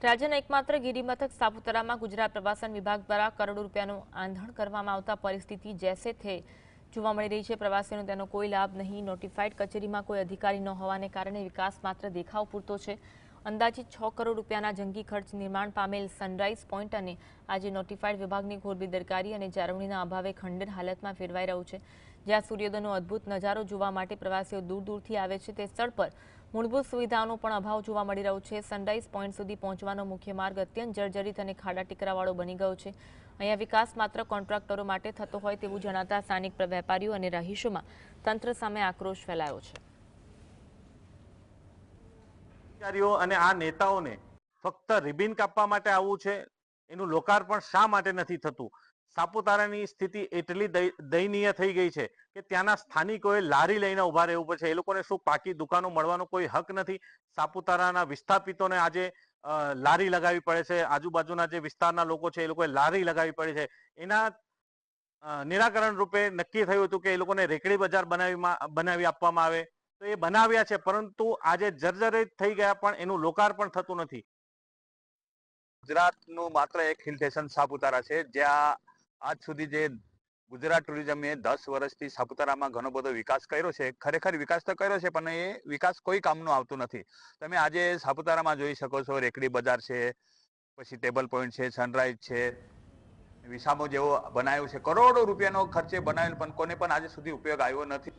રાજ્યના એકમાત્ર ગિરિમથક સાપુતારામાં ગુજરાત પ્રવાસન વિભાગ દ્વારા કરોડો રૂપિયાનું આંધણ કરવામાં આવતા પરિસ્થિતિ જેસે થે જોવા મળી રહી છે। પ્રવાસીઓને તેનો કોઈ લાભ નહીં। નોટિફાઈડ કચેરીમાં કોઈ અધિકારી ન હોવાને કારણે વિકાસ માત્ર દેખાવ પૂરતો છે। અંદાજિત 6 કરોડ રૂપિયાના જંગી ખર્ચ નિર્માણ પામેલ સનરાઈઝ પોઈન્ટ અને આજે નોટિફાઈડ વિભાગની ઘોર બેદરકારી અને જાળવણીના અભાવે ખંડેર હાલતમાં ફેરવાઈ રહ્યું છે। જ્યાં સૂર્યોદયનો અદ્ભુત નજારો જોવા માટે પ્રવાસીઓ દૂર દૂરથી આવે છે, તે સ્થળ પર મૂળભૂત સુવિધાઓનો પણ અભાવ જોવા મળી રહ્યો છે। સનરાઈઝ પોઈન્ટ સુધી પહોંચવાનો મુખ્ય માર્ગ અત્યંત જર્જરિત અને ખાડા ટેકરાવાળો બની ગયો છે। અહીંયા વિકાસ માત્ર કોન્ટ્રાક્ટરો માટે થતો હોય તેવું જણાતા સ્થાનિક વેપારીઓ અને રહીશોમાં તંત્ર સામે આક્રોશ ફેલાયો છે। અધિકારીઓ અને આ નેતાઓને ફક્ત રિબિન કાપવા માટે આવવું છે, એનું લોકાર્પણ શા માટે નથી થતું? સાપુતારાની સ્થિતિ એટલી દયનીય થઈ ગઈ છે કે ત્યાંના સ્થાનિકોએ લારી લઈને ઉભા રહેવું પડે છે। એ લોકોને શું પાકી દુકાનો મળવાનો કોઈ હક નથી? સાપુતારાના વિસ્થાપિતોને આજે લારી લગાવી પડે છે, આજુબાજુના જે વિસ્તારના લોકો છે એ લોકોએ લારી લગાવી પડે છે। એના નિરાકરણ રૂપે નક્કી થયું હતું કે એ લોકોને રેકડી બજાર બનાવી આપવામાં આવે, તો એ બનાવ્યા છે, પરંતુ આજે જર્જરિત થઈ ગયા પણ એનું લોકાર્પણ થતું નથી। ગુજરાતનું માત્ર એક હિલ સ્ટેશન સાપુતારા છે, જ્યાં આજ સુધી જે ગુજરાત ટુરિઝમે 10 વર્ષથી સાપુતારામાં ઘણો બધો વિકાસ કર્યો છે। ખરેખર વિકાસ તો કર્યો છે, પણ એ વિકાસ કોઈ કામનું આવતું નથી। તમે આજે સાપુતારામાં જોઈ શકો છો, રેકડી બજાર છે, પછી ટેબલ પોઈન્ટ છે, સનરાઈઝ છે, વિસામો જેવો બનાવ્યો છે, કરોડો રૂપિયાનો ખર્ચે બનાવેલ, પણ કોને પણ આજે સુધી ઉપયોગ આવ્યો નથી।